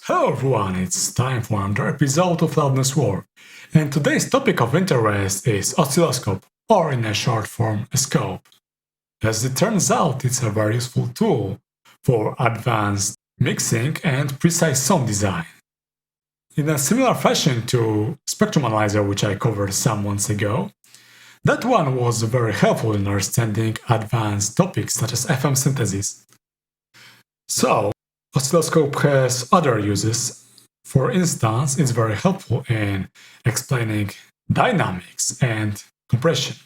Hello everyone, it's time for another episode of Loudness War, and today's topic of interest is oscilloscope, or in a short form, a scope. As it turns out, it's a very useful tool for advanced mixing and precise sound design. In a similar fashion to spectrum analyzer, which I covered some months ago, that one was very helpful in understanding advanced topics such as FM synthesis. So, oscilloscope has other uses. For instance, it's very helpful in explaining dynamics and compression,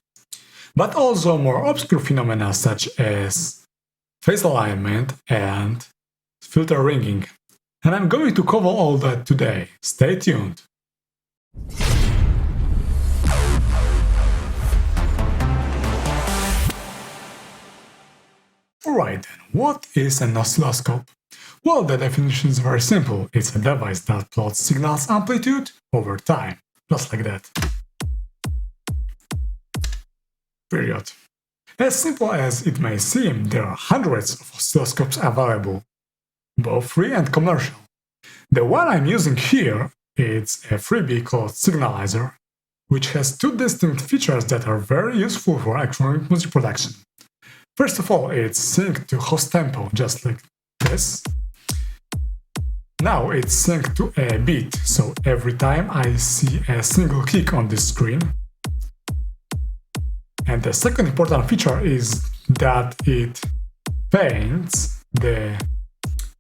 but also more obscure phenomena such as phase alignment and filter ringing. And I'm going to cover all that today. Stay tuned. Alright then, what is an oscilloscope? Well, the definition is very simple. It's a device that plots signal's amplitude over time, just like that. Period. As simple as it may seem, there are hundreds of oscilloscopes available, both free and commercial. The one I'm using here is a freebie called Signalizer, which has two distinct features that are very useful for electronic music production. First of all, it's synced to host tempo, just like this. Now it's synced to a beat, so every time I see a single kick on this screen. And the second important feature is that it paints the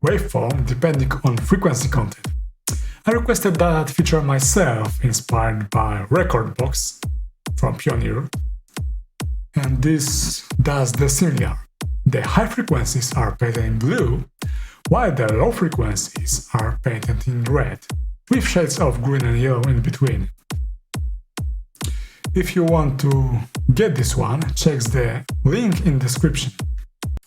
waveform depending on frequency content. I requested that feature myself, inspired by Recordbox from Pioneer. And this does the similar. The high frequencies are painted in blue, while the low frequencies are painted in red, with shades of green and yellow in between. If you want to get this one, check the link in the description.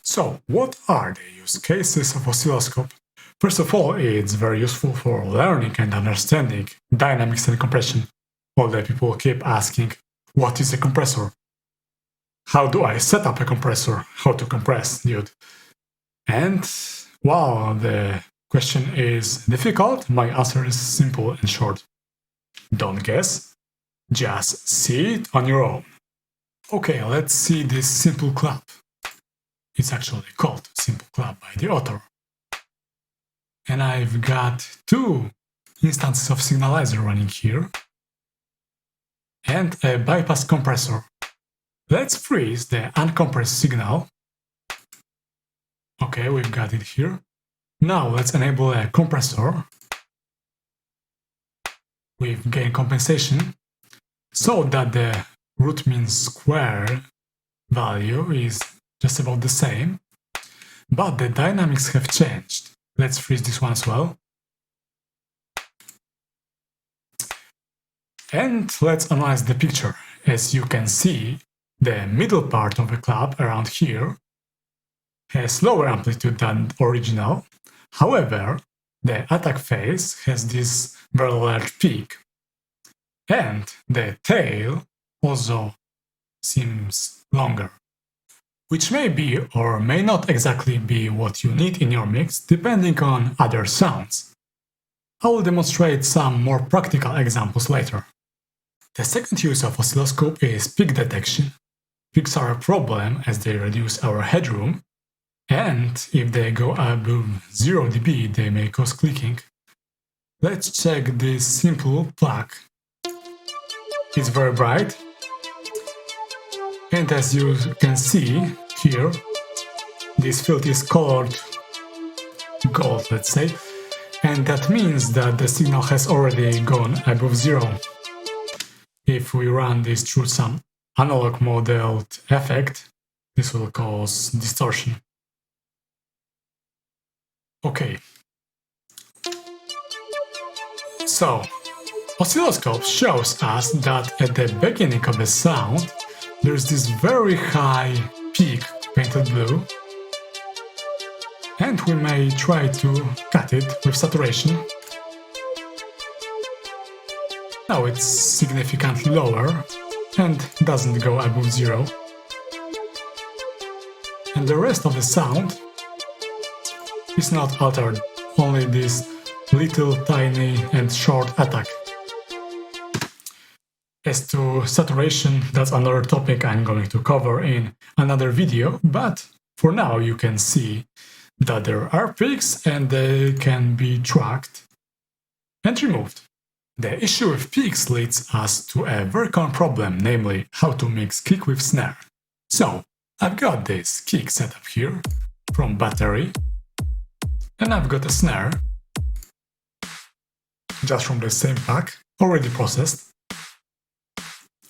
So, what are the use cases of oscilloscope? First of all, it's very useful for learning and understanding dynamics and compression. All the people keep asking, what is a compressor? How do I set up a compressor? How to compress, dude? And while the question is difficult, my answer is simple and short. Don't guess, just see it on your own. Okay, let's see this simple club. It's actually called Simple Club by the author. And I've got two instances of Signalizer running here and a bypass compressor. Let's freeze the uncompressed signal. Okay, we've got it here. Now let's enable a compressor with gain compensation so that the root mean square value is just about the same, but the dynamics have changed. Let's freeze this one as well. And let's analyze the picture. As you can see, the middle part of the club around here has lower amplitude than original. However, the attack phase has this very large peak. And the tail also seems longer, which may be or may not exactly be what you need in your mix, depending on other sounds. I will demonstrate some more practical examples later. The second use of oscilloscope is peak detection. Peaks are a problem as they reduce our headroom, and if they go above 0 dB, they may cause clicking. Let's check this simple plug. It's very bright, and as you can see here, this field is colored gold, let's say, and that means that the signal has already gone above 0. If we run this through some analog modeled effect, this will cause distortion. Okay. So, oscilloscope shows us that at the beginning of the sound, there's this very high peak painted blue, and we may try to cut it with saturation. Now it's significantly lower and doesn't go above 0. And the rest of the sound is not altered, only this little, tiny and short attack. As to saturation, that's another topic I'm going to cover in another video, but for now you can see that there are peaks and they can be tracked and removed. The issue with peaks leads us to a very common problem, namely how to mix kick with snare. So I've got this kick setup here from battery, and I've got a snare just from the same pack, already processed.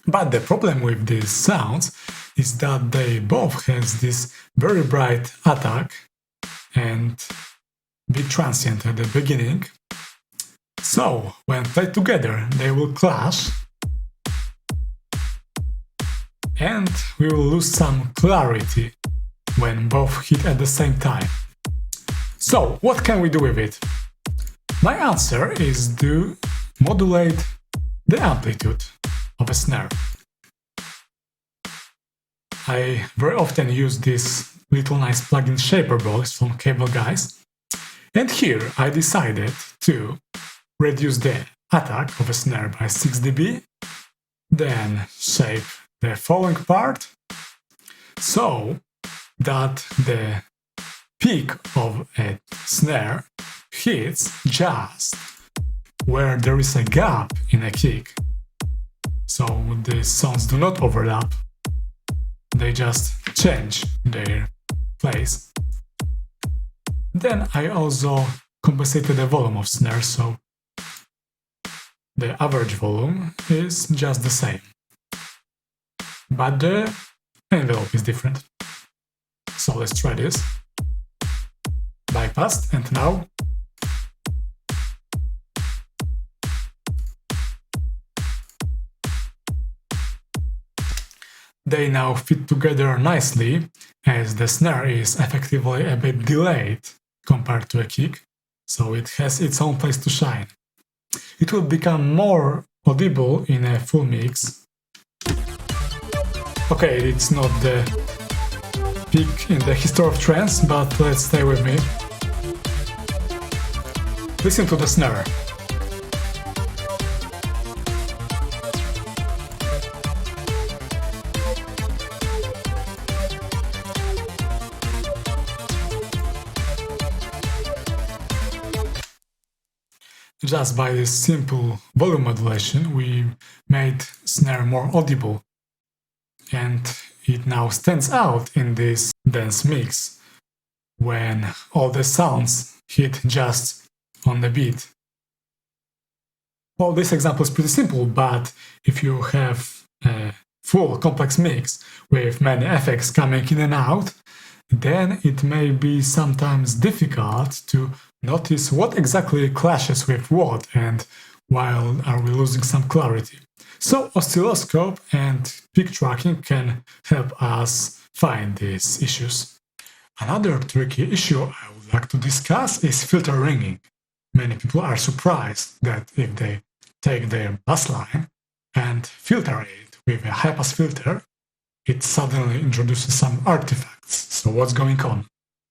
But the problem with these sounds is that they both have this very bright attack and bit transient at the beginning. So when played together they will clash and we will lose some clarity when both hit at the same time. So what can we do with it? My answer is to modulate the amplitude of a snare. I very often use this little nice plugin shaper box from Cable Guys, and here I decided to reduce the attack of a snare by 6 dB, then shape the following part so that the peak of a snare hits just where there is a gap in a kick. So the sounds do not overlap, they just change their place. Then I also compensated the volume of snare, so the average volume is just the same, but the envelope is different. So let's try this. Bypassed, and now they now fit together nicely, as the snare is effectively a bit delayed compared to a kick, so it has its own place to shine. It will become more audible in a full mix. Okay, it's not the peak in the history of trance, but let's stay with me. Listen to the snare. Just by this simple volume modulation, we made snare more audible, and it now stands out in this dense mix when all the sounds hit just on the beat. Well, this example is pretty simple, but if you have a full complex mix with many effects coming in and out, then it may be sometimes difficult to notice what exactly clashes with what and while are we losing some clarity. So oscilloscope and peak tracking can help us find these issues. Another tricky issue I would like to discuss is filter ringing. Many people are surprised that if they take their bass line and filter it with a high-pass filter, it suddenly introduces some artifacts. So what's going on?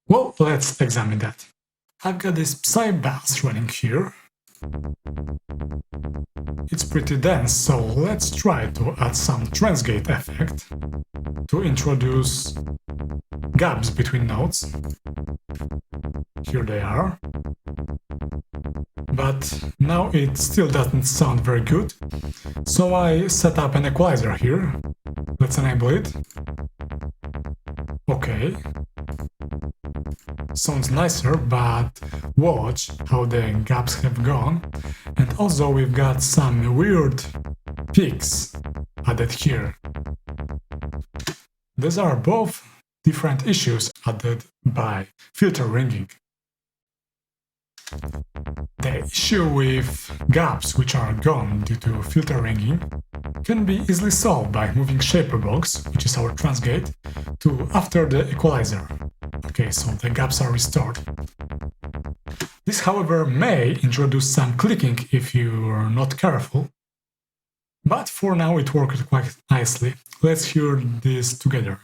Well, let's examine that. I've got this Psy bass running here. It's pretty dense, so let's try to add some transgate effect to introduce gaps between notes. Here they are. But now it still doesn't sound very good, so I set up an equalizer here. Let's enable it. Okay. Sounds nicer, but watch how the gaps have gone. And also we've got some weird peaks added here. These are both different issues added by filter ringing. The issue with gaps which are gone due to filter ringing can be easily solved by moving shaper box, which is our transgate, to after the equalizer. Okay, so the gaps are restored. This, however, may introduce some clicking if you are not careful, but for now it worked quite nicely. Let's hear this together.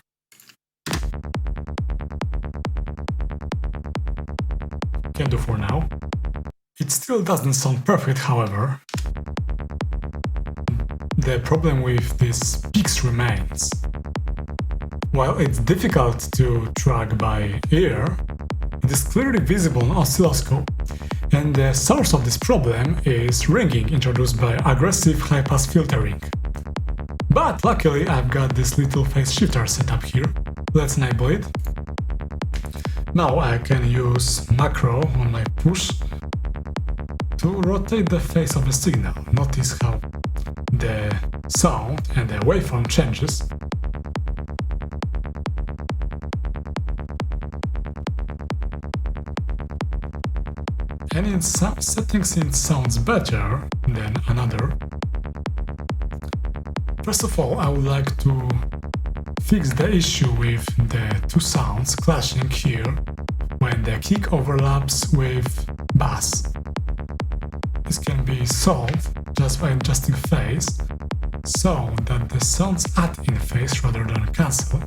Can do for now. It still doesn't sound perfect, however. The problem with these peaks remains. While it's difficult to track by ear, it is clearly visible on oscilloscope, and the source of this problem is ringing introduced by aggressive high-pass filtering. But luckily I've got this little phase shifter set up here. Let's enable it. Now I can use macro on my push to rotate the phase of the signal. Notice how the sound and the waveform changes. And in some settings it sounds better than another. First of all, I would like to fix the issue with the two sounds clashing here when the kick overlaps with bass. This can be solved just by adjusting phase so that the sounds add in phase rather than cancel.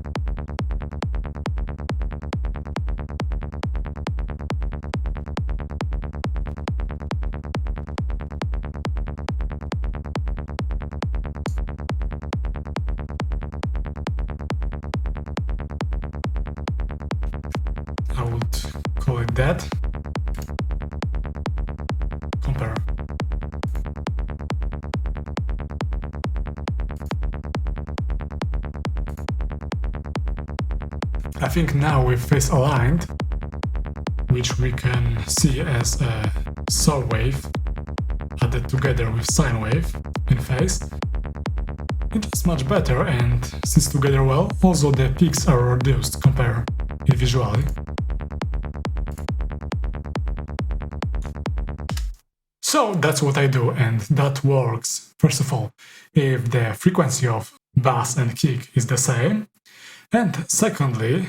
I would call it that. Compare. I think now with phase aligned, which we can see as a saw wave added together with sine wave in phase, it is much better and sits together well. Also the peaks are reduced compared visually. So that's what I do, and that works, first of all, if the frequency of bass and kick is the same, and secondly,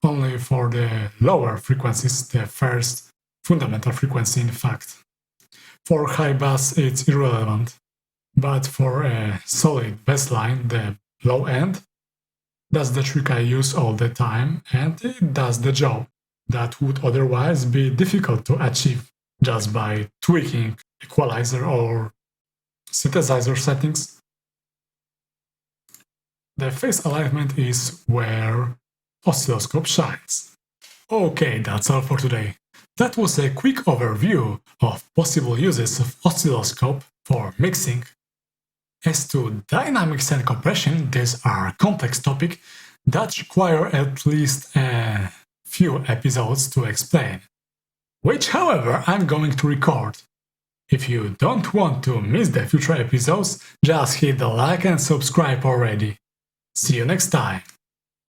only for the lower frequencies, the first fundamental frequency in fact. For high bass it's irrelevant, but for a solid bass line, the low end, that's the trick I use all the time, and it does the job that would otherwise be difficult to achieve just by tweaking equalizer or synthesizer settings. The phase alignment is where Oscilloscope shines. Okay, that's all for today. That was a quick overview of possible uses of Oscilloscope for mixing. As to dynamics and compression, these are a complex topic that require at least a few episodes to explain, which however I'm going to record. If you don't want to miss the future episodes, just hit the like and subscribe already. See you next time!